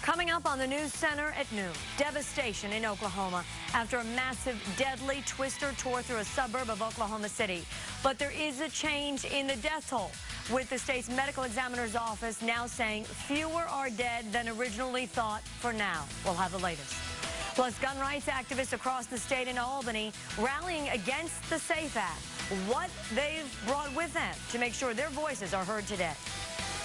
Coming up on the News Center at noon, devastation in Oklahoma after a massive, deadly twister tore through a suburb of Oklahoma City. But there is a change in the death toll, with the state's medical examiner's office now saying fewer are dead than originally thought for now. We'll have the latest. Plus, gun rights activists across the state in Albany rallying against the SAFE Act. What they've brought with them to make sure their voices are heard today.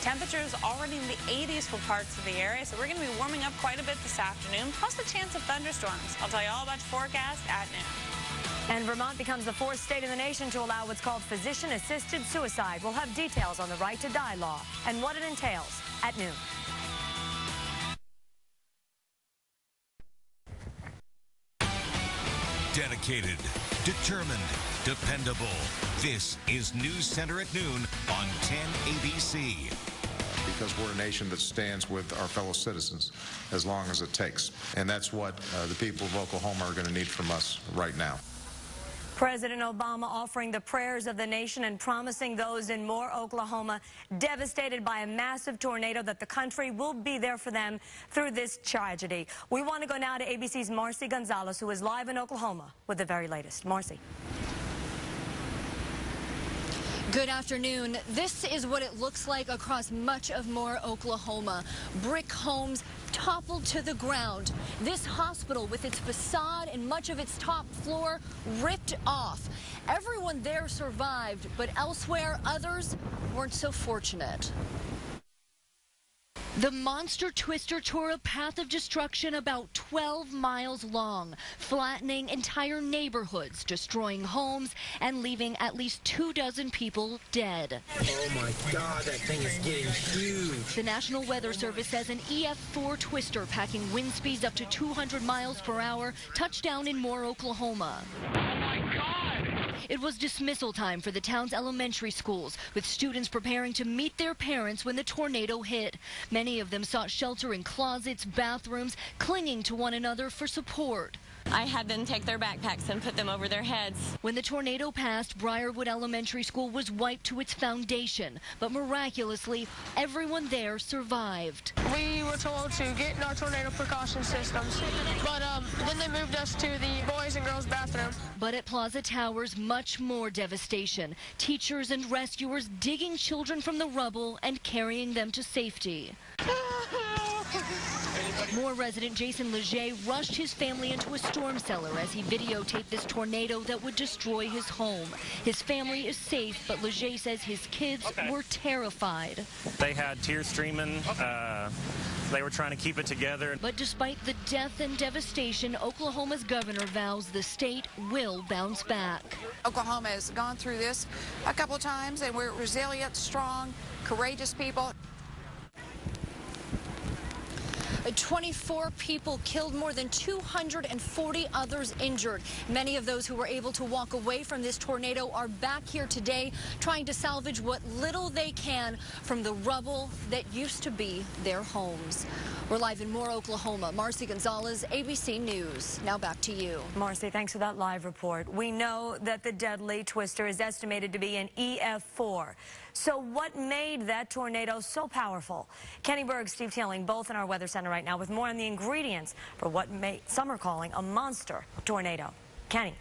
Temperatures already in the 80s for parts of the area, so we're going to be warming up quite a bit this afternoon, plus a chance of thunderstorms. I'll tell you all about your forecast at noon. And Vermont becomes the fourth state in the nation to allow what's called physician-assisted suicide. We'll have details on the right to die law and what it entails at noon. Dedicated, determined, dependable. This is News Center at noon on 10 ABC. Because we're a nation that stands with our fellow citizens as long as it takes. And that's what the people of Oklahoma are going to need from us right now. President Obama offering the prayers of the nation and promising those in Moore, Oklahoma, devastated by a massive tornado, that the country will be there for them through this tragedy. We want to go now to ABC's Marcy Gonzalez, who is live in Oklahoma with the very latest. Marcy. Good afternoon. This is what it looks like across much of Moore, Oklahoma. Brick homes toppled to the ground. This hospital with its facade and much of its top floor ripped off. Everyone there survived, but elsewhere others weren't so fortunate. The monster twister tore a path of destruction about 12 miles long, flattening entire neighborhoods, destroying homes, and leaving at least 24 people dead. Oh my God, that thing is getting huge. The National Weather Service says an EF4 twister packing wind speeds up to 200 miles per hour touched down in Moore, Oklahoma. Oh my God! It was dismissal time for the town's elementary schools, with students preparing to meet their parents when the tornado hit. Many of them sought shelter in closets, bathrooms, clinging to one another for support. I had them take their backpacks and put them over their heads. When the tornado passed, Briarwood Elementary School was wiped to its foundation, but miraculously, everyone there survived. We were told to get in our tornado precaution systems, but then they moved us to the boys and girls bathroom. But at Plaza Towers, much more devastation. Teachers and rescuers digging children from the rubble and carrying them to safety. Moore resident Jason Leger rushed his family into a storm cellar as he videotaped this tornado that would destroy his home. His family is safe, but Leger says his kids were terrified. They had tears streaming. They were trying to keep it together. But despite the death and devastation, Oklahoma's governor vows the state will bounce back. Oklahoma has gone through this a couple of times, and we're resilient, strong, courageous people. 24 people killed, more than 240 others injured. Many of those who were able to walk away from this tornado are back here today trying to salvage what little they can from the rubble that used to be their homes. We're live in Moore, Oklahoma. Marcy Gonzalez, ABC News. Now back to you. Marcy, thanks for that live report. We know that the deadly twister is estimated to be an EF4. So what made that tornado so powerful? Kenny Berg, Steve Teeling, both in our weather center right now with more on the ingredients for what some are calling a monster tornado. Kenny.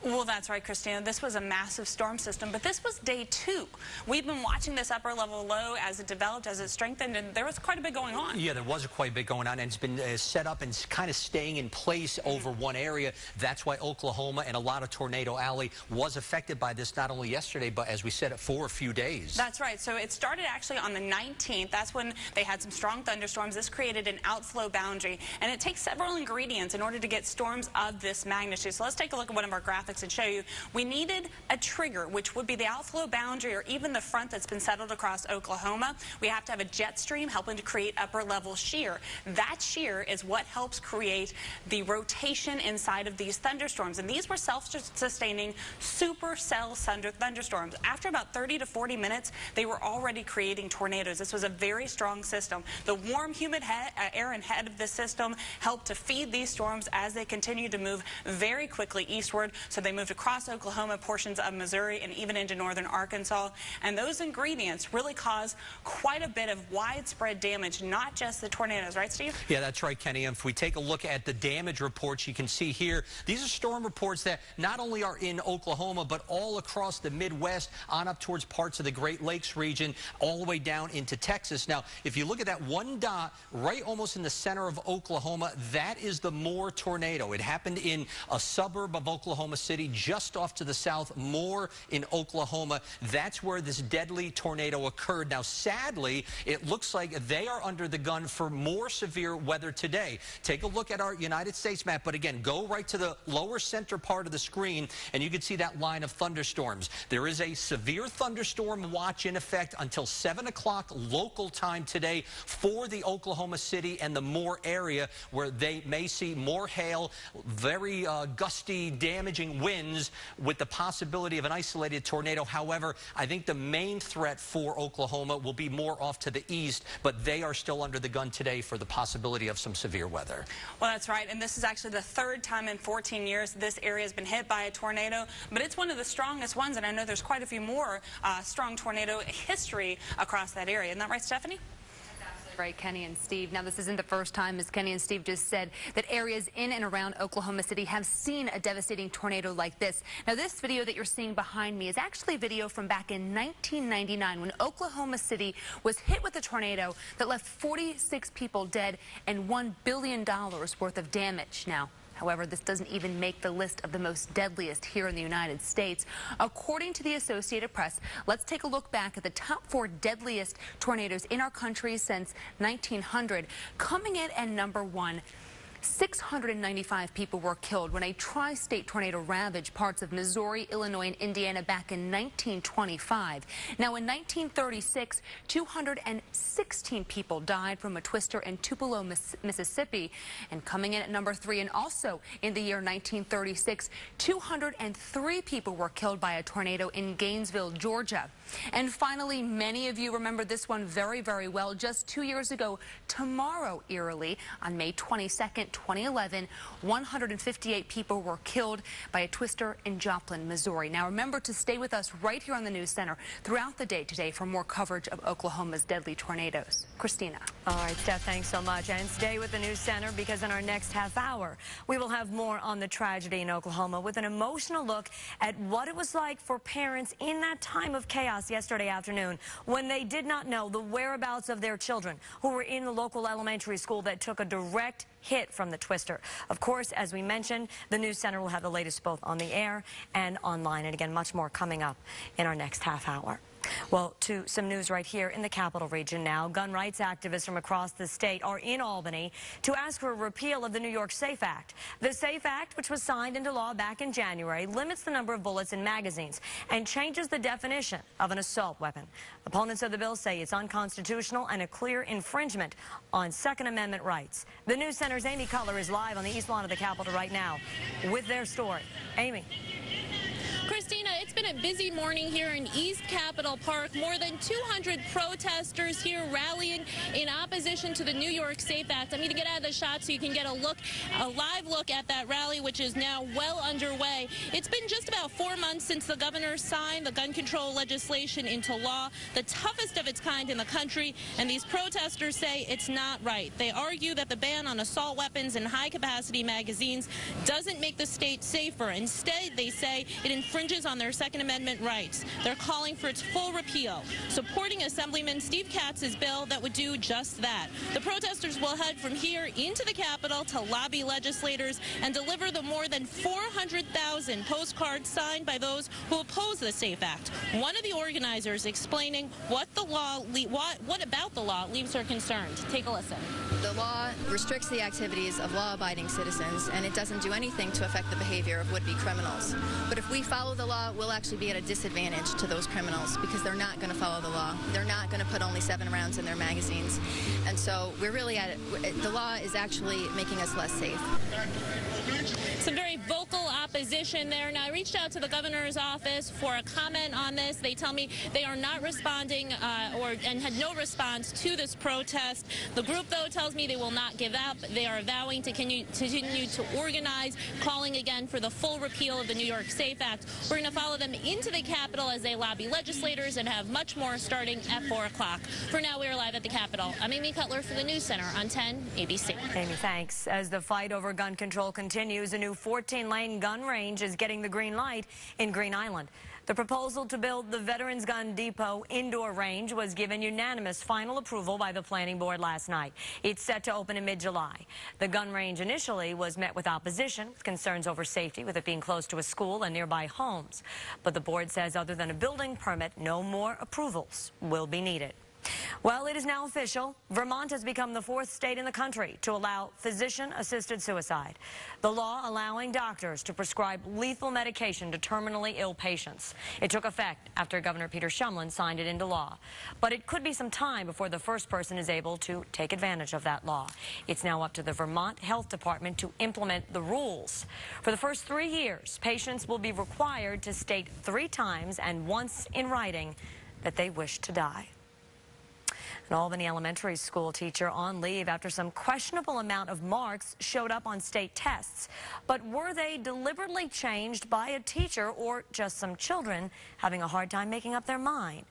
Well, that's right, Christina. This was a massive storm system, but this was day 2. We've been watching this upper level low as it developed, as it strengthened, and there was quite a bit going on. Yeah, there was quite a bit going on, and it's been set up and kind of staying in place over one area. That's why Oklahoma and a lot of Tornado Alley was affected by this, not only yesterday, but as we said, for a few days. That's right. So it started actually on the 19th. That's when they had some strong thunderstorms. This created an outflow boundary, and it takes several ingredients in order to get storms of this magnitude. So let's take a look at one of our graphics and show you. We needed a trigger, which would be the outflow boundary or even the front that's been settled across Oklahoma. We have to have a jet stream helping to create upper level shear. That shear is what helps create the rotation inside of these thunderstorms. And these were self-sustaining supercell thunderstorms. After about 30 to 40 minutes, they were already creating tornadoes. This was a very strong system. The warm, humid air and head of this system helped to feed these storms as they continue to move very quickly eastward. So They moved across Oklahoma, portions of Missouri, and even into northern Arkansas. And those ingredients really cause quite a bit of widespread damage, not just the tornadoes, right, Steve? Yeah, that's right, Kenny. And if we take a look at the damage reports, you can see here, these are storm reports that not only are in Oklahoma, but all across the Midwest, on up towards parts of the Great Lakes region, all the way down into Texas. Now, if you look at that one dot right almost in the center of Oklahoma, that is the Moore tornado. It happened in a suburb of Oklahoma City, just off to the south, Moore in Oklahoma. That's where this deadly tornado occurred. Now, sadly, it looks like they are under the gun for more severe weather today. Take a look at our United States map, but again, go right to the lower center part of the screen, and you can see that line of thunderstorms. There is a severe thunderstorm watch in effect until 7 o'clock local time today for the Oklahoma City and the Moore area, where they may see more hail, very gusty, damaging winds with the possibility of an isolated tornado. However, I think the main threat for Oklahoma will be more off to the east, but they are still under the gun today for the possibility of some severe weather. Well, that's right, and this is actually the third time in 14 years this area has been hit by a tornado, but it's one of the strongest ones, and I know there's quite a few more strong tornado history across that area. Isn't that right, Stephanie? Right, Kenny and Steve. Now, this isn't the first time, as Kenny and Steve just said, that areas in and around Oklahoma City have seen a devastating tornado like this. Now, this video that you're seeing behind me is actually a video from back in 1999 when Oklahoma City was hit with a tornado that left 46 people dead and $1 billion worth of damage. Now, however, this doesn't even make the list of the most deadliest here in the United States. According to the Associated Press, let's take a look back at the top 4 deadliest tornadoes in our country since 1900. Coming in at number 1, 695 people were killed when a tri-state tornado ravaged parts of Missouri, Illinois, and Indiana back in 1925. Now, in 1936, 216 people died from a twister in Tupelo, Mississippi. And coming in at number 3, and also in the year 1936, 203 people were killed by a tornado in Gainesville, Georgia. And finally, many of you remember this one very, very well. Just 2 years ago, tomorrow, eerily, on May 22nd, 2011, 158 people were killed by a twister in Joplin, Missouri. Now, remember to stay with us right here on the News Center throughout the day today for more coverage of Oklahoma's deadly tornadoes. Christina. All right, Steph, thanks so much. And stay with the News Center, because in our next half hour, we will have more on the tragedy in Oklahoma with an emotional look at what it was like for parents in that time of chaos yesterday afternoon when they did not know the whereabouts of their children who were in the local elementary school that took a direct hit from the twister. Of course, as we mentioned, the News Center will have the latest both on the air and online. And again, much more coming up in our next half hour. Well, to some news right here in the capital region now. Gun rights activists from across the state are in Albany to ask for a repeal of the New York SAFE Act. The SAFE Act, which was signed into law back in January, limits the number of bullets in magazines and changes the definition of an assault weapon. Opponents of the bill say it's unconstitutional and a clear infringement on Second Amendment rights. The News Center's Amy Cutler is live on the east lawn of the Capitol right now with their story. Amy. Christina, it's been a busy morning here in East Capitol Park. More than 200 protesters here rallying in opposition to the New York SAFE Act. I'm going to get out of the shot so you can get a live look at that rally, which is now well underway. It's been just about 4 months since the governor signed the gun control legislation into law, the toughest of its kind in the country, and these protesters say it's not right. They argue that the ban on assault weapons and high-capacity magazines doesn't make the state safer. Instead, they say it infringes on their Second Amendment rights. They're calling for its full repeal, supporting Assemblyman Steve Katz's bill that would do just that. The protesters will head from here into the Capitol to lobby legislators and deliver the more than 400,000 postcards signed by those who oppose the SAFE Act. One of the organizers explaining what about the law leaves her concerned. Take a listen. The law restricts the activities of law-abiding citizens, and it doesn't do anything to affect the behavior of would-be criminals. But if we follow the law, we'll actually be at a disadvantage to those criminals because they're not going to follow the law. They're not going to put only 7 rounds in their magazines. And so we're really the law is actually making us less safe. Some very vocal opposition there. Now, I reached out to the governor's office for a comment on this. They tell me they are not responding and had no response to this protest. The group, though, tells me they will not give up. They are vowing to continue to organize, calling again for the full repeal of the New York SAFE Act. We're going to follow them into the Capitol as they lobby legislators and have much more starting at 4 o'clock. For now, we are live at the Capitol. I'm Amy Cutler for the News Center on 10 ABC. Amy, thanks. As the fight over gun control continues, a new 14-lane gun range is getting the green light in Green Island. The proposal to build the Veterans Gun Depot indoor range was given unanimous final approval by the planning board last night. It's set to open in mid-July. The gun range initially was met with opposition, with concerns over safety, with it being close to a school and nearby homes. But the board says other than a building permit, no more approvals will be needed. Well, it is now official. Vermont has become the 4th state in the country to allow physician-assisted suicide. The law allowing doctors to prescribe lethal medication to terminally ill patients. It took effect after Governor Peter Shumlin signed it into law. But it could be some time before the first person is able to take advantage of that law. It's now up to the Vermont Health Department to implement the rules. For the first 3 years, patients will be required to state 3 times and once in writing that they wish to die. An Albany elementary school teacher on leave after some questionable amount of marks showed up on state tests. But were they deliberately changed by a teacher or just some children having a hard time making up their mind?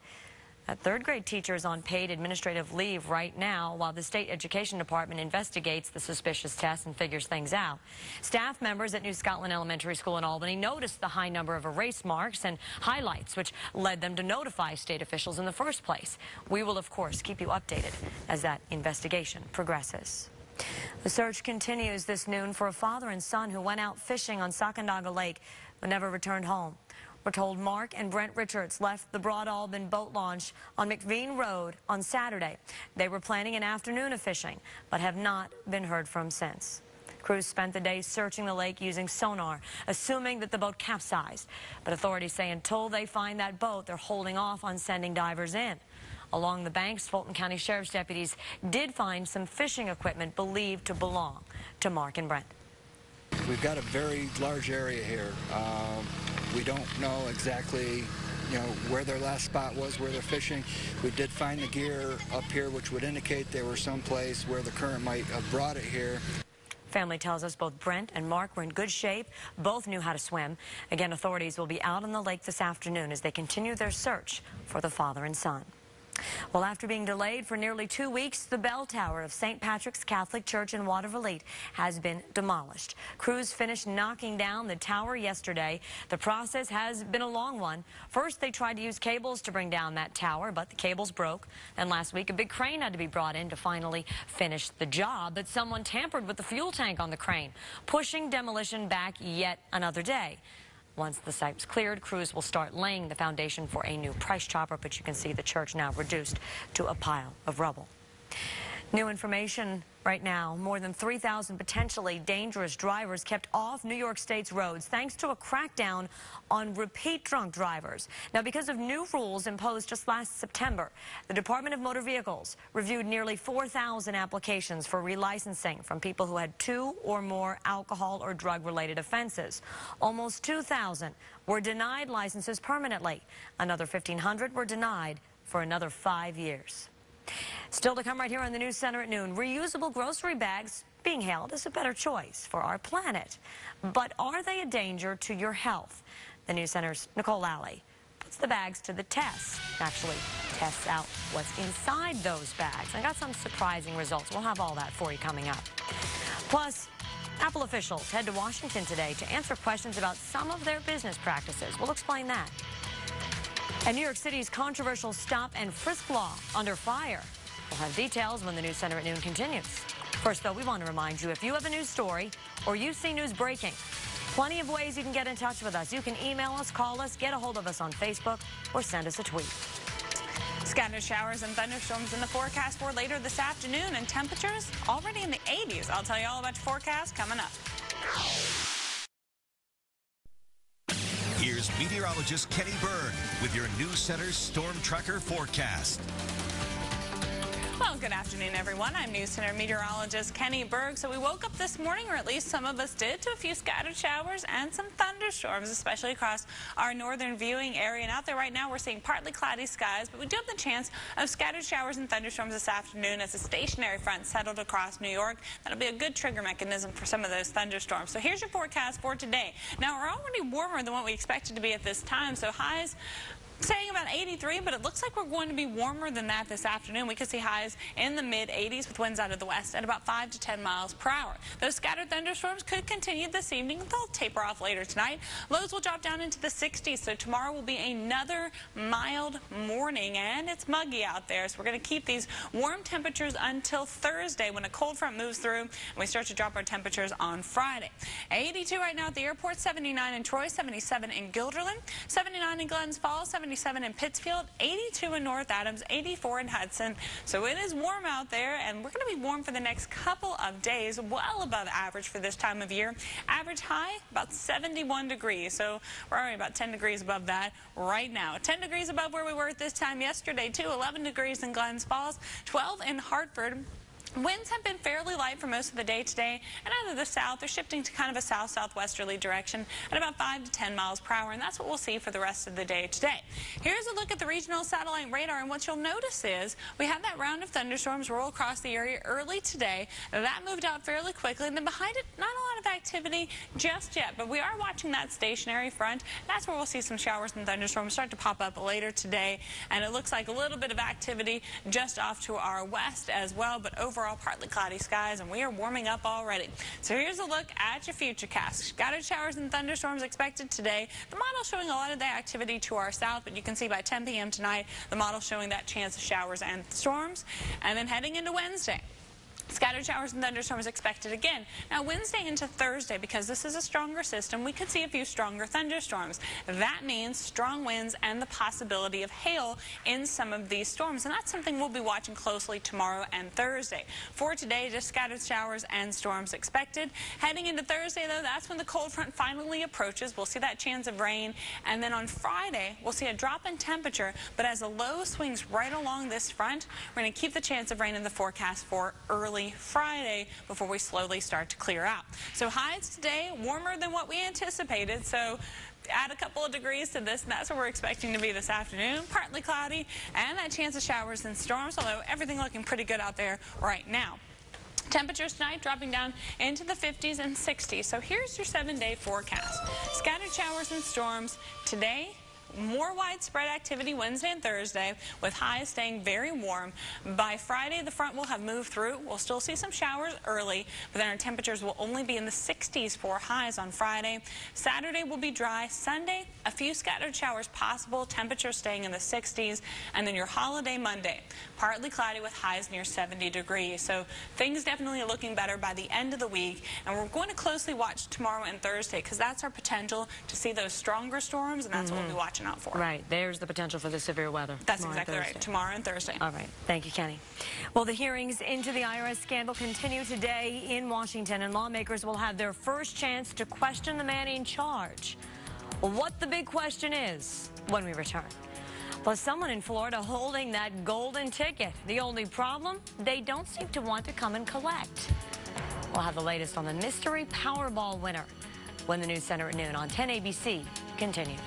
A 3rd grade teacher is on paid administrative leave right now while the state education department investigates the suspicious tests and figures things out. Staff members at New Scotland Elementary School in Albany noticed the high number of erase marks and highlights, which led them to notify state officials in the first place. We will, of course, keep you updated as that investigation progresses. The search continues this noon for a father and son who went out fishing on Sacandaga Lake but never returned home. We're told Mark and Brent Richards left the Broad Alban boat launch on McVean Road on Saturday. They were planning an afternoon of fishing, but have not been heard from since. Crews spent the day searching the lake using sonar, assuming that the boat capsized. But authorities say until they find that boat, they're holding off on sending divers in. Along the banks, Fulton County Sheriff's deputies did find some fishing equipment believed to belong to Mark and Brent. We've got a very large area here. We don't know exactly, where their last spot was, where they're fishing. We did find the gear up here, which would indicate they were someplace where the current might have brought it here. Family tells us both Brent and Mark were in good shape. Both knew how to swim. Again, authorities will be out on the lake this afternoon as they continue their search for the father and son. Well, after being delayed for nearly 2 weeks, the bell tower of St. Patrick's Catholic Church in Watervliet has been demolished. Crews finished knocking down the tower yesterday. The process has been a long one. First, they tried to use cables to bring down that tower, but the cables broke. And last week, a big crane had to be brought in to finally finish the job. But someone tampered with the fuel tank on the crane, pushing demolition back yet another day. Once the site was cleared, crews will start laying the foundation for a new price chopper, but you can see the church now reduced to a pile of rubble. New information right now. More than 3,000 potentially dangerous drivers kept off New York State's roads thanks to a crackdown on repeat drunk drivers. Now, because of new rules imposed just last September, the Department of Motor Vehicles reviewed nearly 4,000 applications for relicensing from people who had 2 or more alcohol or drug-related offenses. Almost 2,000 were denied licenses permanently. Another 1,500 were denied for another 5 years. Still to come right here on the News Center at noon, reusable grocery bags being hailed as a better choice for our planet. But are they a danger to your health? The News Center's Nicole Lally puts the bags to the test, actually tests out what's inside those bags. I got some surprising results. We'll have all that for you coming up. Plus, Apple officials head to Washington today to answer questions about some of their business practices. We'll explain that. And New York City's controversial stop and frisk law under fire. We'll have details when the News Center at noon continues. First, though, we want to remind you, if you have a news story or you see news breaking, plenty of ways you can get in touch with us. You can email us, call us, get a hold of us on Facebook, or send us a tweet. Scattered showers and thunderstorms in the forecast for later this afternoon, and temperatures already in the 80s. I'll tell you all about your forecast coming up. Here's meteorologist Kenny Byrne with your News Center's Storm Tracker forecast. Well, good afternoon, everyone. I'm News Center meteorologist Kenny Berg. So we woke up this morning, or at least some of us did, to a few scattered showers and some thunderstorms, especially across our northern viewing area. And out there right now, we're seeing partly cloudy skies, but we do have the chance of scattered showers and thunderstorms this afternoon as a stationary front settled across New York. That'll be a good trigger mechanism for some of those thunderstorms. So here's your forecast for today. Now, we're already warmer than what we expected to be at this time, so highs saying about 83, but it looks like we're going to be warmer than that this afternoon. We could see highs in the mid-80s with winds out of the west at about 5 to 10 miles per hour. Those scattered thunderstorms could continue this evening. They'll taper off later tonight. Lows will drop down into the 60s, so tomorrow will be another mild morning, and it's muggy out there. So we're going to keep these warm temperatures until Thursday when a cold front moves through and we start to drop our temperatures on Friday. 82 right now at the airport, 79 in Troy, 77 in Guilderland, 79 in Glens Falls, 77 in Pittsfield, 82 in North Adams, 84 in Hudson. So it is warm out there, and we're going to be warm for the next couple of days, well above average for this time of year. Average high, about 71 degrees. So we're already about 10 degrees above that right now. 10 degrees above where we were at this time yesterday, too. 11 degrees in Glens Falls, 12 in Hartford. Winds have been fairly light for most of the day today, and out of the south, they're shifting to kind of a south-southwesterly direction at about 5 to 10 miles per hour, and that's what we'll see for the rest of the day today. Here's a look at the regional satellite radar, and what you'll notice is we had that round of thunderstorms roll across the area early today. That moved out fairly quickly, and then behind it, not a lot of activity just yet, but we are watching that stationary front. That's where we'll see some showers and thunderstorms start to pop up later today, and it looks like a little bit of activity just off to our west as well, but overall partly cloudy skies, and we are warming up already. So here's a look at your futurecast. Scattered showers and thunderstorms expected today. The model showing a lot of the activity to our south, but you can see by 10 p.m. tonight, the model showing that chance of showers and storms. And then heading into Wednesday, scattered showers and thunderstorms expected again. Now, Wednesday into Thursday, because this is a stronger system, we could see a few stronger thunderstorms. That means strong winds and the possibility of hail in some of these storms. And that's something we'll be watching closely tomorrow and Thursday. For today, just scattered showers and storms expected. Heading into Thursday, though, that's when the cold front finally approaches. We'll see that chance of rain. And then on Friday, we'll see a drop in temperature. But as the low swings right along this front, we're going to keep the chance of rain in the forecast for early Friday before we slowly start to clear out. So highs today warmer than what we anticipated. So add a couple of degrees to this, and that's what we're expecting to be this afternoon. Partly cloudy and that chance of showers and storms, although everything looking pretty good out there right now. Temperatures tonight dropping down into the 50s and 60s. So here's your 7-day forecast. Scattered showers and storms today. More widespread activity Wednesday and Thursday, with highs staying very warm. By Friday, the front will have moved through. We'll still see some showers early, but then our temperatures will only be in the 60s for highs on Friday. Saturday will be dry. Sunday, a few scattered showers possible, temperatures staying in the 60s. And then your holiday Monday, partly cloudy with highs near 70 degrees. So things definitely are looking better by the end of the week. And we're going to closely watch tomorrow and Thursday, because that's our potential to see those stronger storms, and that's what we'll be watching out for. Right. There's the potential for the severe weather. That's exactly right. Tomorrow and Thursday. All right. Thank you, Kenny. Well, the hearings into the IRS scandal continue today in Washington, and lawmakers will have their first chance to question the man in charge. What the big question is when we return. Plus, someone in Florida holding that golden ticket. The only problem, they don't seem to want to come and collect. We'll have the latest on the mystery Powerball winner when the News Center at noon on 10 ABC continues.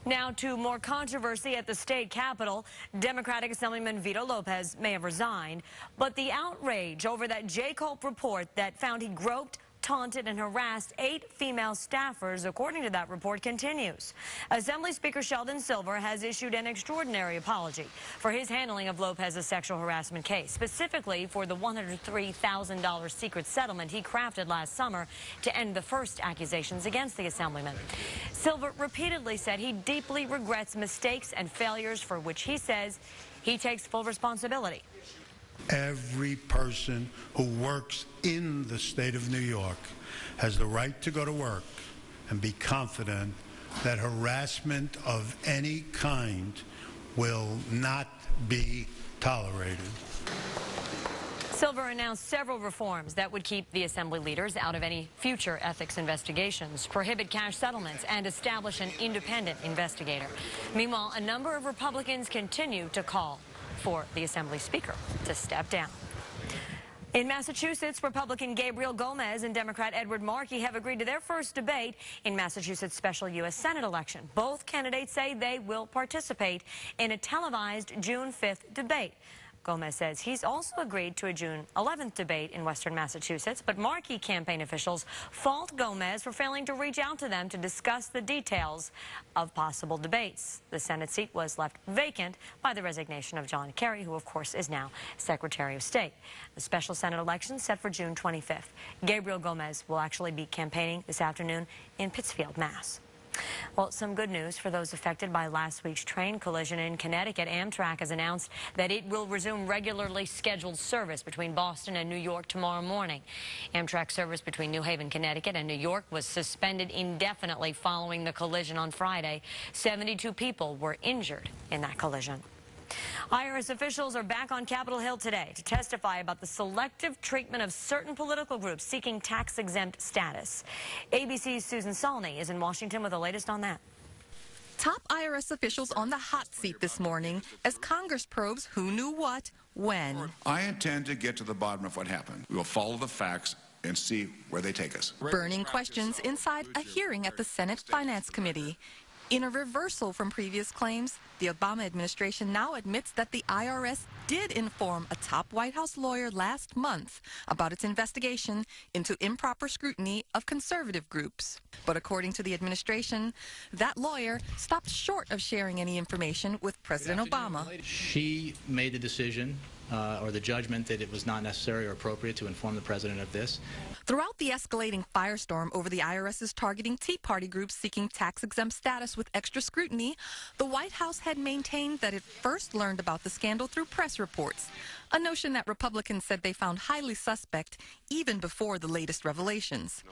Now to more controversy at the state capitol. Democratic Assemblyman Vito Lopez may have resigned, but the outrage over that J. Culp report that found he groped, taunted, and harassed 8 female staffers, according to that report, continues. Assembly Speaker Sheldon Silver has issued an extraordinary apology for his handling of Lopez's sexual harassment case, specifically for the $103,000 secret settlement he crafted last summer to end the first accusations against the Assemblyman. Silver repeatedly said he deeply regrets mistakes and failures for which he says he takes full responsibility. Every person who works in the state of New York has the right to go to work and be confident that harassment of any kind will not be tolerated. Silver announced several reforms that would keep the Assembly leaders out of any future ethics investigations, prohibit cash settlements, and establish an independent investigator. Meanwhile, a number of Republicans continue to call for the Assembly Speaker to step down. In Massachusetts, Republican Gabriel Gomez and Democrat Edward Markey have agreed to their first debate in Massachusetts' special U.S. Senate election. Both candidates say they will participate in a televised June 5th debate. Gomez says he's also agreed to a June 11th debate in Western Massachusetts, but Markey campaign officials fault Gomez for failing to reach out to them to discuss the details of possible debates. The Senate seat was left vacant by the resignation of John Kerry, who of course is now Secretary of State. The special Senate election set for June 25th. Gabriel Gomez will actually be campaigning this afternoon in Pittsfield, Mass. Well, some good news for those affected by last week's train collision in Connecticut. Amtrak has announced that it will resume regularly scheduled service between Boston and New York tomorrow morning. Amtrak service between New Haven, Connecticut and New York was suspended indefinitely following the collision on Friday. 72 people were injured in that collision. IRS officials are back on Capitol Hill today to testify about the selective treatment of certain political groups seeking tax-exempt status. ABC's Susan Salney is in Washington with the latest on that. Top IRS officials on the hot seat this morning as Congress probes who knew what, when. I intend to get to the bottom of what happened. We will follow the facts and see where they take us. Burning questions inside a hearing at the Senate Finance Committee. In a reversal from previous claims, the Obama administration now admits that the IRS did inform a top White House lawyer last month about its investigation into improper scrutiny of conservative groups. But according to the administration, that lawyer stopped short of sharing any information with President Obama. She made the decision or the judgment that it was not necessary or appropriate to inform the president of this. Throughout the escalating firestorm over the IRS's targeting Tea Party groups seeking tax-exempt status with extra scrutiny, the White House had maintained that it first learned about the scandal through press reports, a notion that Republicans said they found highly suspect even before the latest revelations.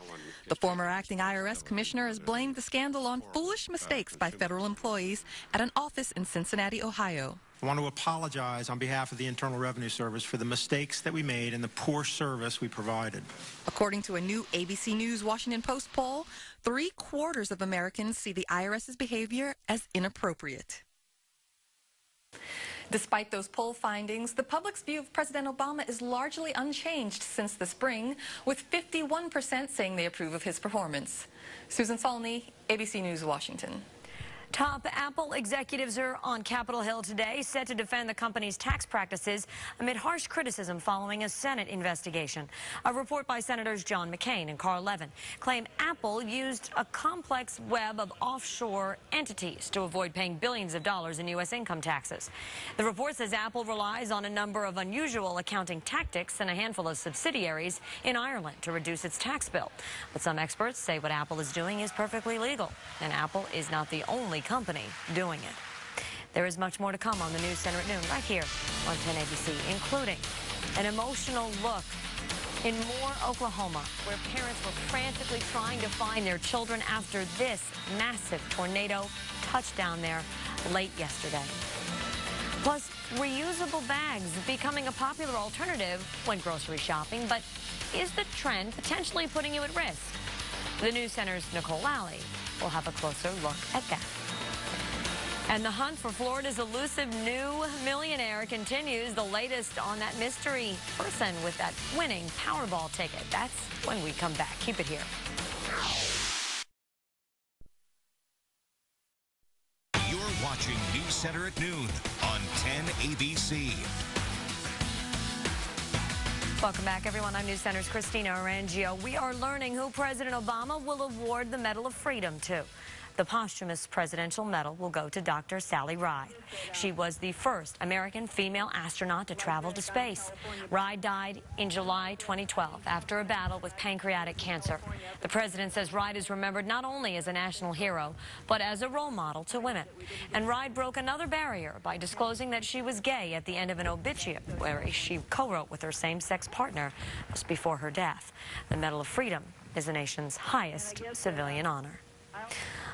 The former acting IRS commissioner has blamed the scandal on foolish mistakes by federal employees at an office in Cincinnati, Ohio. I want to apologize on behalf of the Internal Revenue Service for the mistakes that we made and the poor service we provided. According to a new ABC News Washington Post poll, 3/4 of Americans see the IRS's behavior as inappropriate. Despite those poll findings, the public's view of President Obama is largely unchanged since the spring, with 51% saying they approve of his performance. Susan Salney, ABC News, Washington. Top Apple executives are on Capitol Hill today, set to defend the company's tax practices amid harsh criticism following a Senate investigation. A report by Senators John McCain and Carl Levin claim Apple used a complex web of offshore entities to avoid paying billions of dollars in U.S. income taxes. The report says Apple relies on a number of unusual accounting tactics and a handful of subsidiaries in Ireland to reduce its tax bill. But some experts say what Apple is doing is perfectly legal, and Apple is not the only company doing it. There is much more to come on the News Center at noon right here on 10 ABC, including an emotional look in Moore, Oklahoma, where parents were frantically trying to find their children after this massive tornado touched down there late yesterday. Plus, reusable bags becoming a popular alternative when grocery shopping, but is the trend potentially putting you at risk? The News Center's Nicole Lally will have a closer look at that. And the hunt for Florida's elusive new millionaire continues. The latest on that mystery person with that winning Powerball ticket. That's when we come back. Keep it here. watching News Center at noon on 10 ABC. Welcome back, everyone. I'm News Center's Christina Arangio. We are learning who President Obama will award the Medal of Freedom to. The posthumous presidential medal will go to Dr. Sally Ride. She was the first American female astronaut to travel to space. Ride died in July 2012 after a battle with pancreatic cancer. The president says Ride is remembered not only as a national hero, but as a role model to women. And Ride broke another barrier by disclosing that she was gay at the end of an obituary she co-wrote with her same-sex partner just before her death. The Medal of Freedom is the nation's highest civilian honor.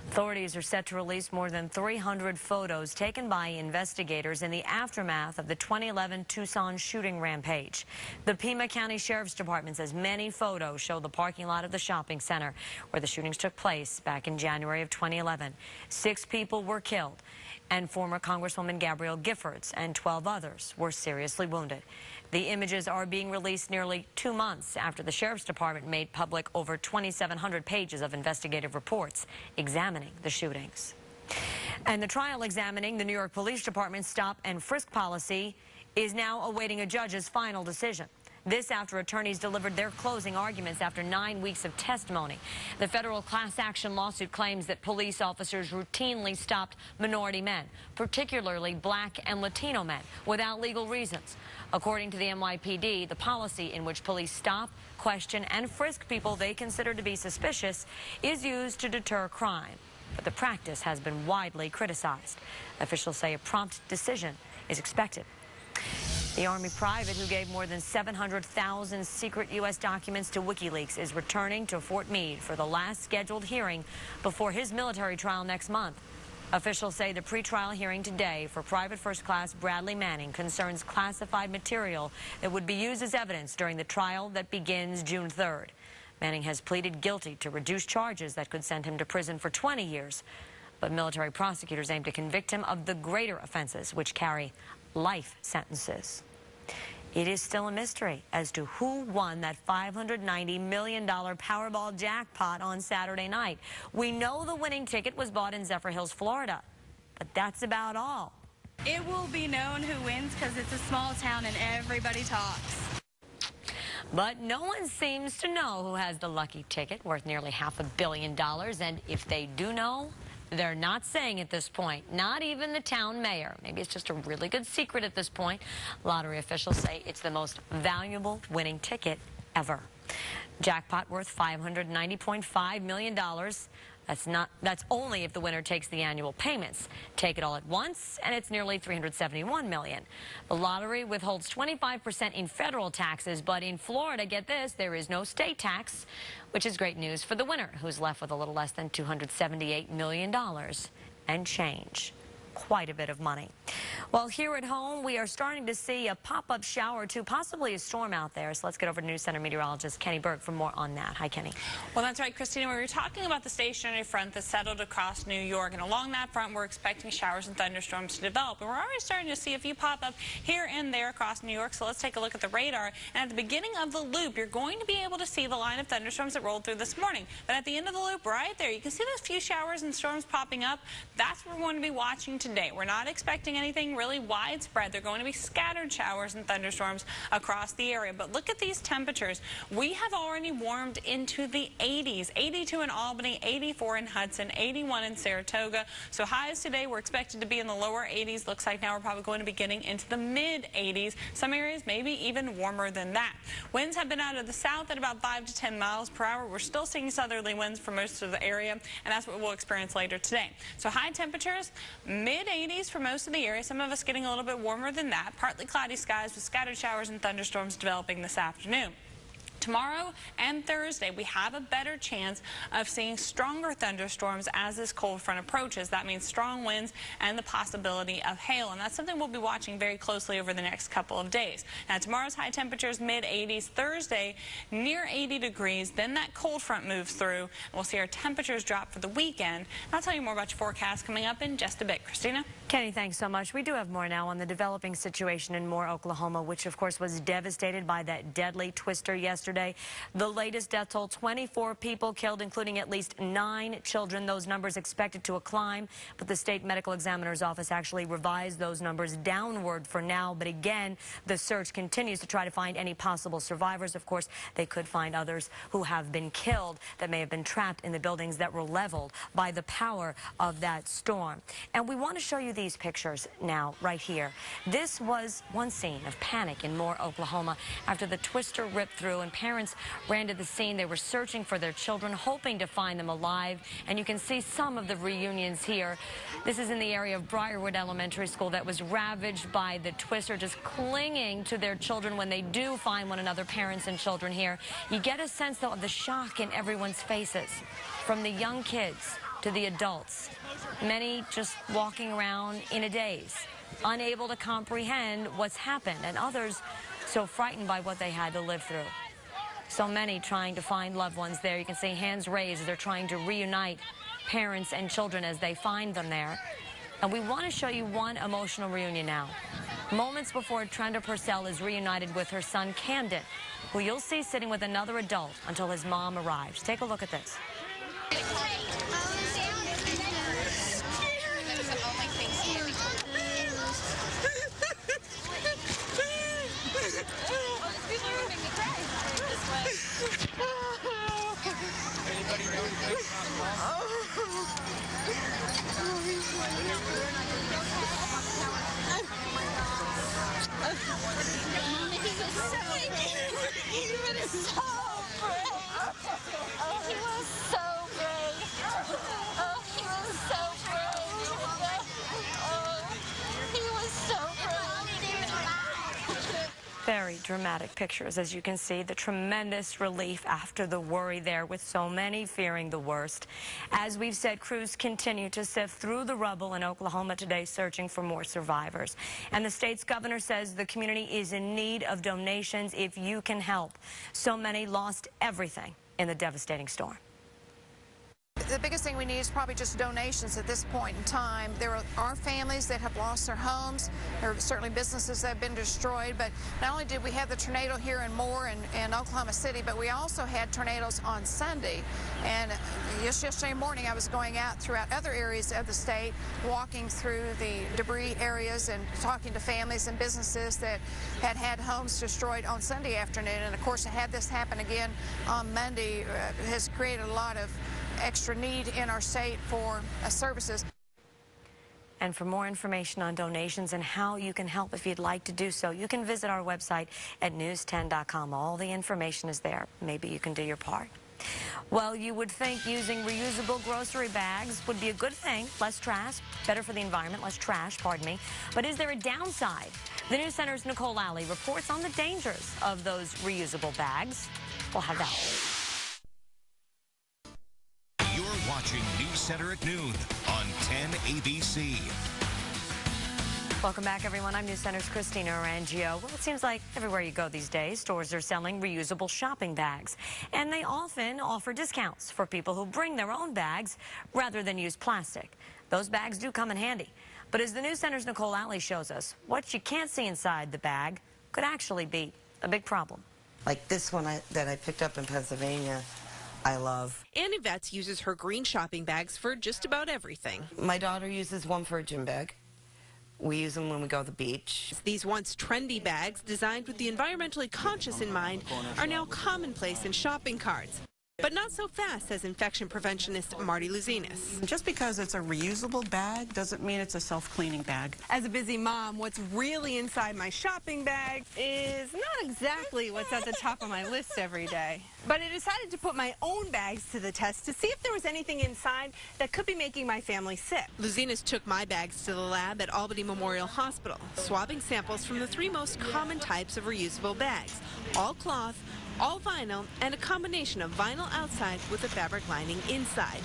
Authorities are set to release more than 300 photos taken by investigators in the aftermath of the 2011 Tucson shooting rampage. The Pima County Sheriff's Department says many photos show the parking lot of the shopping center where the shootings took place back in January of 2011. 6 people were killed, and former Congresswoman Gabrielle Giffords and 12 others were seriously wounded. The images are being released nearly 2 months after the Sheriff's Department made public over 2,700 pages of investigative reports examining the shootings. And the trial examining the New York Police Department's stop and frisk policy is now awaiting a judge's final decision. This after attorneys delivered their closing arguments after 9 weeks of testimony. The federal class action lawsuit claims that police officers routinely stopped minority men, particularly black and Latino men, without legal reasons. According to the NYPD, the policy in which police stop, question, and frisk people they consider to be suspicious is used to deter crime. But the practice has been widely criticized. Officials say a prompt decision is expected. The Army private who gave more than 700,000 secret U.S. documents to WikiLeaks is returning to Fort Meade for the last scheduled hearing before his military trial next month. Officials say the pretrial hearing today for Private First Class Bradley Manning concerns classified material that would be used as evidence during the trial that begins June 3rd. Manning has pleaded guilty to reduced charges that could send him to prison for 20 years. But military prosecutors aim to convict him of the greater offenses, which carry life sentences. It is still a mystery as to who won that $590 million Powerball jackpot on Saturday night. We know the winning ticket was bought in Zephyr Hills, Florida, but that's about all. It will be known who wins because it's a small town and everybody talks. But no one seems to know who has the lucky ticket worth nearly $500 million, and if they do know, they're not saying at this point, not even the town mayor. Maybe it's just a really good secret at this point. Lottery officials say it's the most valuable winning ticket ever. Jackpot worth $590.5 million. That's only if the winner takes the annual payments. Take it all at once, and it's nearly $371 million. The lottery withholds 25% in federal taxes, but in Florida, get this, there is no state tax, which is great news for the winner, who's left with a little less than $278 million and change. Quite a bit of money. Well, here at home, we are starting to see a pop-up shower or two, possibly a storm out there. So let's get over to News Center meteorologist Kenny Berg for more on that. Hi, Kenny. Well, that's right, Christina. We were talking about the stationary front that settled across New York, and along that front, we're expecting showers and thunderstorms to develop. And we're already starting to see a few pop up here and there across New York. So let's take a look at the radar. And at the beginning of the loop, you're going to be able to see the line of thunderstorms that rolled through this morning. But at the end of the loop, right there, you can see those few showers and storms popping up. That's what we're going to be watching today. We're not expecting anything really widespread. They're going to be scattered showers and thunderstorms across the area. But look at these temperatures. We have already warmed into the 80s. 82 in Albany, 84 in Hudson, 81 in Saratoga. So highs today, we're expected to be in the lower 80s. Looks like now we're probably going to be getting into the mid 80s. Some areas maybe even warmer than that. Winds have been out of the south at about 5 to 10 miles per hour. We're still seeing southerly winds for most of the area, and that's what we'll experience later today. So high temperatures, mid 80s for most of the area. Some of us getting a little bit warmer than that. Partly cloudy skies with scattered showers and thunderstorms developing this afternoon. Tomorrow and Thursday, we have a better chance of seeing stronger thunderstorms as this cold front approaches. That means strong winds and the possibility of hail, and that's something we'll be watching very closely over the next couple of days. Now, tomorrow's high temperatures, mid-80s. Thursday, near 80 degrees. Then that cold front moves through, and we'll see our temperatures drop for the weekend. I'll tell you more about your forecast coming up in just a bit. Christina? Kenny, thanks so much. We do have more now on the developing situation in Moore, Oklahoma, which, of course, was devastated by that deadly twister yesterday. yesterday. The latest death toll, 24 people killed, including at least 9 children. Those numbers expected to climb, but the state medical examiner's office actually revised those numbers downward for now. But again, the search continues to try to find any possible survivors. Of course, they could find others who have been killed that may have been trapped in the buildings that were leveled by the power of that storm. And we want to show you these pictures now, right here. This was one scene of panic in Moore, Oklahoma, after the twister ripped through and parents ran to the scene. They were searching for their children, hoping to find them alive. And you can see some of the reunions here. This is in the area of Briarwood Elementary School that was ravaged by the twister, just clinging to their children when they do find one another, parents and children here. You get a sense, though, of the shock in everyone's faces, from the young kids to the adults. Many just walking around in a daze, unable to comprehend what's happened, and others so frightened by what they had to live through. So many trying to find loved ones there. You can see hands raised as they're trying to reunite parents and children as they find them there. And we want to show you one emotional reunion now. Moments before Trenda Purcell is reunited with her son Camden, who you'll see sitting with another adult until his mom arrives. Take a look at this. Very dramatic pictures, as you can see, the tremendous relief after the worry there, with so many fearing the worst. As we've said, crews continue to sift through the rubble in Oklahoma today, searching for more survivors. And the state's governor says the community is in need of donations if you can help. So many lost everything in the devastating storm. The biggest thing we need is probably just donations at this point in time. There are families that have lost their homes. There are certainly businesses that have been destroyed. But not only did we have the tornado here in Moore and Oklahoma City, but we also had tornadoes on Sunday. And just yesterday morning, I was going out throughout other areas of the state, walking through the debris areas and talking to families and businesses that had had homes destroyed on Sunday afternoon. And of course, to have this happen again on Monday has created a lot of extra need in our state for services. And for more information on donations and how you can help if you'd like to do so, you can visit our website at news10.com. All the information is there. Maybe you can do your part. Well, you would think using reusable grocery bags would be a good thing. Less trash, better for the environment, less trash, pardon me. But is there a downside? The News Center's Nicole Lally reports on the dangers of those reusable bags. We'll have that. You're watching News Center at noon on 10 ABC. Welcome back, everyone. I'm News Center's Christina Arangio. Well, it seems like everywhere you go these days, stores are selling reusable shopping bags. And they often offer discounts for people who bring their own bags rather than use plastic. Those bags do come in handy. But as the News Center's Nicole Lally shows us, what you can't see inside the bag could actually be a big problem. Like this one that I picked up in Pennsylvania, I love. Annie Vetz uses her green shopping bags for just about everything. My daughter uses one for a gym bag. We use them when we go to the beach. These once trendy bags, designed with the environmentally conscious in mind, are now commonplace in shopping carts. But not so fast, says infection preventionist Marty Luzinas. Just because it's a reusable bag doesn't mean it's a self-cleaning bag. As a busy mom, what's really inside my shopping bag is not exactly what's at the top of my list every day. But I decided to put my own bags to the test to see if there was anything inside that could be making my family sick. Luzinas took my bags to the lab at Albany Memorial Hospital, swabbing samples from the 3 most common types of reusable bags: all cloth, all vinyl, and a combination of vinyl outside with a fabric lining inside.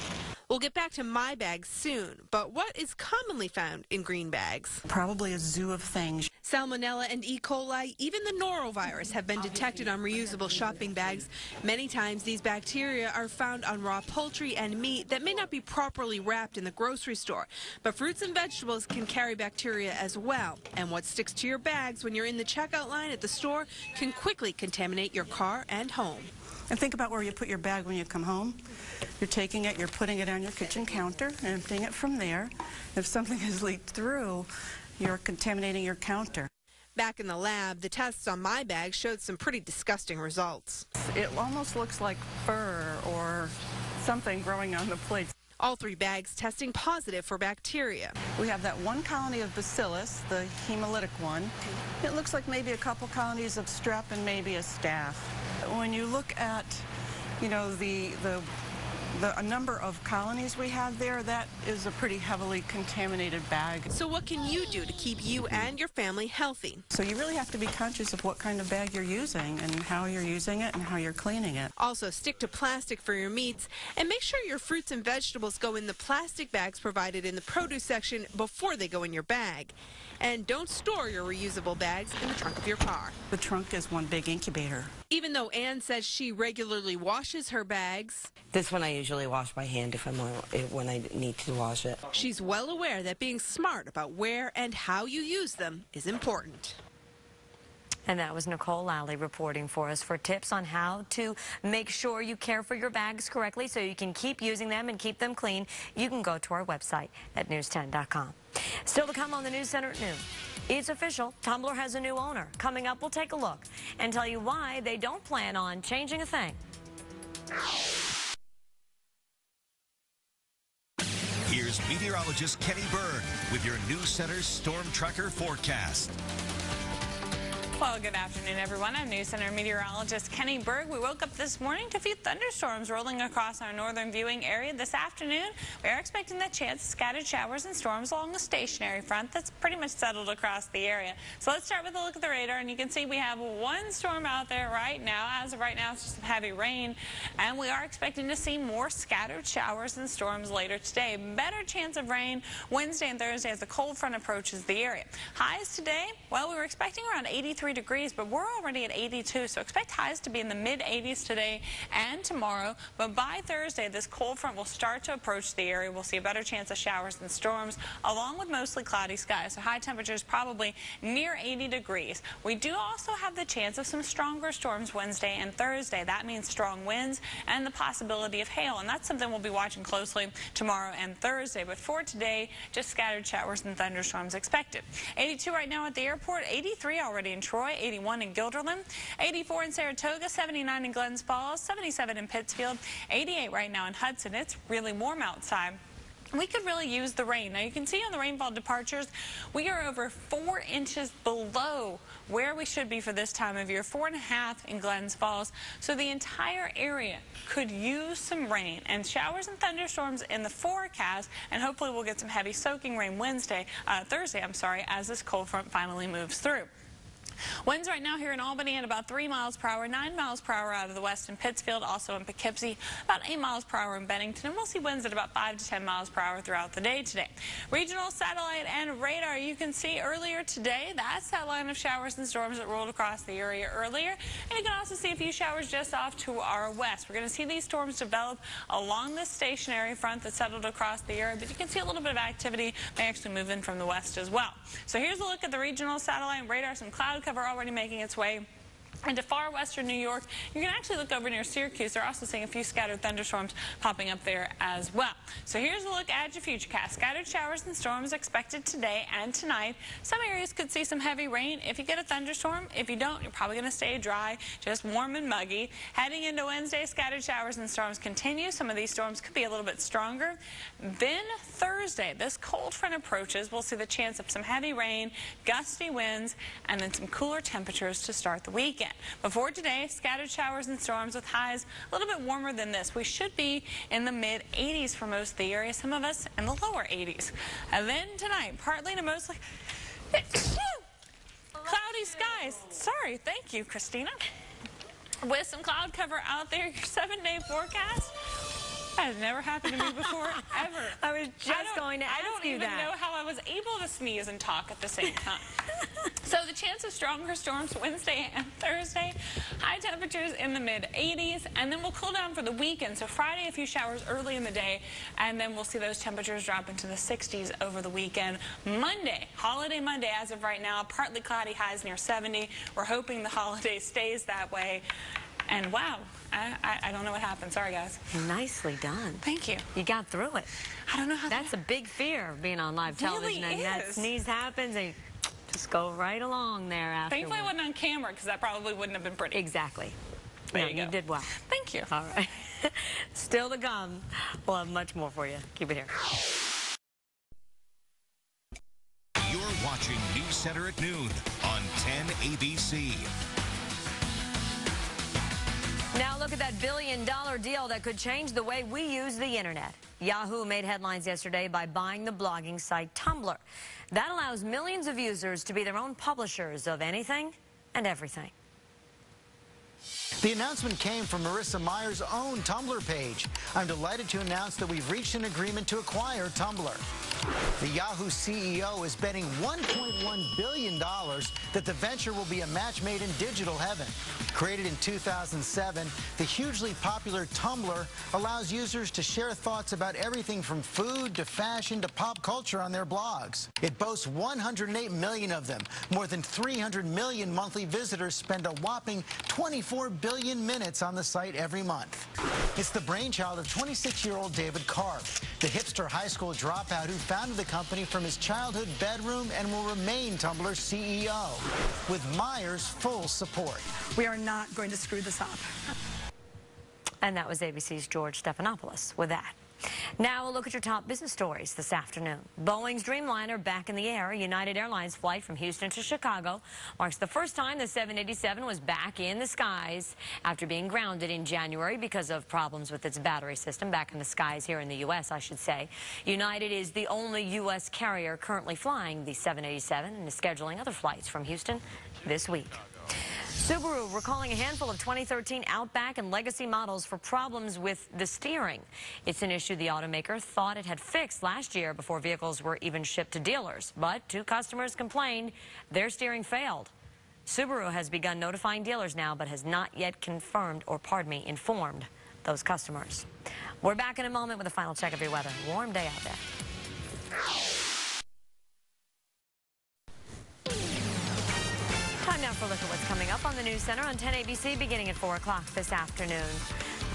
We'll get back to my bags soon, but what is commonly found in green bags? Probably a zoo of things. Salmonella and E. coli, even the norovirus, have been detected on reusable shopping bags. Many times these bacteria are found on raw poultry and meat that may not be properly wrapped in the grocery store. But fruits and vegetables can carry bacteria as well. And what sticks to your bags when you're in the checkout line at the store can quickly contaminate your car and home. And think about where you put your bag when you come home. You're taking it, you're putting it on your kitchen counter, emptying it from there. If something has leaked through, you're contaminating your counter. Back in the lab, the tests on my bag showed some pretty disgusting results. It almost looks like fur or something growing on the plates. All 3 bags testing positive for bacteria. We have that one colony of bacillus, the hemolytic one. It looks like maybe a couple colonies of strep and maybe a staph. When you look at, you know, the number of colonies we have there, that is a pretty heavily contaminated bag. So what can you do to keep you and your family healthy? So you really have to be conscious of what kind of bag you're using and how you're using it and how you're cleaning it. Also, stick to plastic for your meats and make sure your fruits and vegetables go in the plastic bags provided in the produce section before they go in your bag. And don't store your reusable bags in the trunk of your car. The trunk is one big incubator. Even though Ann says she regularly washes her bags, This one I usually wash by hand when I need to wash it. she's well aware that being smart about where and how you use them is important. And that was Nicole Lally reporting for us. For tips on how to make sure you care for your bags correctly so you can keep using them and keep them clean, you can go to our website at news10.com. Still to come on the News Center at noon. It's official. Tumblr has a new owner. Coming up, we'll take a look and tell you why they don't plan on changing a thing. Here's meteorologist Kenny Berg with your News Center Storm Tracker forecast. Well, good afternoon, everyone. I'm News Center meteorologist Kenny Berg. We woke up this morning to a few thunderstorms rolling across our northern viewing area. This afternoon, we are expecting that chance of scattered showers and storms along the stationary front that's pretty much settled across the area. So let's start with a look at the radar, and you can see we have one storm out there right now. As of right now, it's just some heavy rain, and we are expecting to see more scattered showers and storms later today. Better chance of rain Wednesday and Thursday as the cold front approaches the area. Highs today, well, we were expecting around 83 degrees, but we're already at 82, so expect highs to be in the mid-80s today and tomorrow. But by Thursday, this cold front will start to approach the area. We'll see a better chance of showers and storms, along with mostly cloudy skies. So high temperatures probably near 80 degrees. We do also have the chance of some stronger storms Wednesday and Thursday. That means strong winds and the possibility of hail, and that's something we'll be watching closely tomorrow and Thursday. But for today, just scattered showers and thunderstorms expected. 82 right now at the airport, 83 already in Troy, 81 in Guilderland, 84 in Saratoga, 79 in Glens Falls, 77 in Pittsfield, 88 right now in Hudson. It's really warm outside. We could really use the rain. Now, you can see on the rainfall departures, we are over 4 inches below where we should be for this time of year, 4.5 in Glens Falls. So the entire area could use some rain and showers and thunderstorms in the forecast, and hopefully we'll get some heavy soaking rain Thursday, as this cold front finally moves through. Winds right now here in Albany at about 3 miles per hour, 9 miles per hour out of the west in Pittsfield, also in Poughkeepsie, about 8 miles per hour in Bennington, and we'll see winds at about 5 to 10 miles per hour throughout the day today. Regional satellite and radar, you can see earlier today, that's that line of showers and storms that rolled across the area earlier, and you can also see a few showers just off to our west. We're going to see these storms develop along this stationary front that settled across the area, but you can see a little bit of activity may actually move in from the west as well. So here's a look at the regional satellite and radar. Some cloud cover already making its way into far western New York. You can actually look over near Syracuse. They're also seeing a few scattered thunderstorms popping up there as well. So here's a look at your futurecast. Scattered showers and storms expected today and tonight. Some areas could see some heavy rain if you get a thunderstorm. If you don't, you're probably going to stay dry, just warm and muggy. Heading into Wednesday, scattered showers and storms continue. Some of these storms could be a little bit stronger. Then Thursday, this cold front approaches. We'll see the chance of some heavy rain, gusty winds, and then some cooler temperatures to start the weekend. Before today, scattered showers and storms with highs a little bit warmer than this. We should be in the mid-80s for most of the area, some of us in the lower 80s. And then tonight, partly to mostly cloudy skies. Sorry, thank you, Christina. With some cloud cover out there, your 7-day forecast. That has never happened to me before, ever. I was just going to ask you that. I don't even know how I was able to sneeze and talk at the same time. So the chance of stronger storms Wednesday and Thursday, high temperatures in the mid-80s, and then we'll cool down for the weekend. So Friday, a few showers early in the day, and then we'll see those temperatures drop into the 60s over the weekend. Monday, holiday Monday, as of right now, partly cloudy, highs near 70. We're hoping the holiday stays that way. And wow, I don't know what happened. Sorry, guys. Nicely done. Thank you. You got through it. I don't know how. That's a big fear of being on live television. Really and that sneeze happens and just go right along there after. Thankfully, I wasn't on camera because that probably wouldn't have been pretty. Exactly. There no, you go. You did well. Thank you. All right. Still to come. We'll have much more for you. Keep it here. You're watching News Center at noon on 10 ABC. Now look at that billion-dollar deal that could change the way we use the internet. Yahoo made headlines yesterday by buying the blogging site Tumblr. That allows millions of users to be their own publishers of anything and everything. The announcement came from Marissa Meyer's own Tumblr page. I'm delighted to announce that we've reached an agreement to acquire Tumblr. The Yahoo CEO is betting $1.1 billion that the venture will be a match made in digital heaven. Created in 2007, the hugely popular Tumblr allows users to share thoughts about everything from food to fashion to pop culture on their blogs. It boasts 108 million of them. More than 300 million monthly visitors spend a whopping 24 billion minutes on the site every month. It's the brainchild of 26-year-old David Karp, the hipster high school dropout who founded the company from his childhood bedroom and will remain Tumblr's CEO, with Meyer's full support. We are not going to screw this up. And that was ABC's George Stephanopoulos with that. Now we'll look at your top business stories this afternoon. Boeing's Dreamliner back in the air. A United Airlines flight from Houston to Chicago marks the first time the 787 was back in the skies after being grounded in January because of problems with its battery system. Back in the skies here in the U.S., I should say. United is the only U.S. carrier currently flying the 787 and is scheduling other flights from Houston this week. Subaru recalling a handful of 2013 Outback and Legacy models for problems with the steering. It's an issue the automaker thought it had fixed last year before vehicles were even shipped to dealers. But two customers complained their steering failed. Subaru has begun notifying dealers now, but has not yet informed those customers. We're back in a moment with a final check of your weather. Warm day out there. Time now for a look at what's coming up on the News Center on 10 ABC beginning at 4 o'clock this afternoon.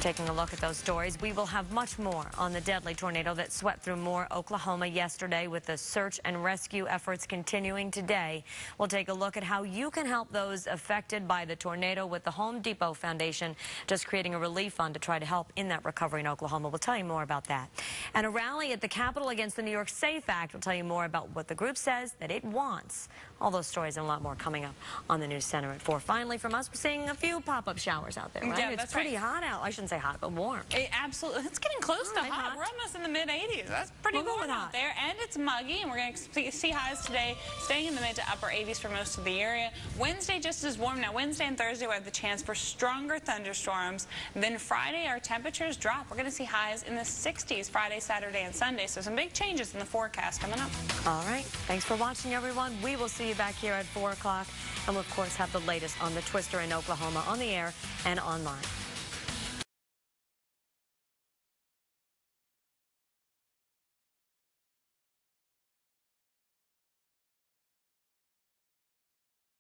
Taking a look at those stories, we will have much more on the deadly tornado that swept through Moore, Oklahoma yesterday, with the search and rescue efforts continuing today. We'll take a look at how you can help those affected by the tornado with the Home Depot Foundation just creating a relief fund to try to help in that recovery in Oklahoma. We'll tell you more about that. And a rally at the Capitol against the New York SAFE Act will tell you more about what the group says that it wants. All those stories and a lot more coming up on the News Center at 4. Finally, from us, we're seeing a few pop-up showers out there, right? Yeah, It's pretty hot out. I shouldn't say hot, but warm. Absolutely. It's getting close to hot. We're almost in the mid-80s. That's pretty warm out there. And it's muggy, and we're going to see highs today staying in the mid to upper 80s for most of the area. Wednesday just as warm. Now, Wednesday and Thursday, we have the chance for stronger thunderstorms. Then Friday, our temperatures drop. We're going to see highs in the 60s Friday, Saturday, and Sunday. So some big changes in the forecast coming up. All right. Thanks for watching, everyone. We will see you back here at 4 o'clock. And we'll, of course, have the latest on the twister in Oklahoma on the air and online.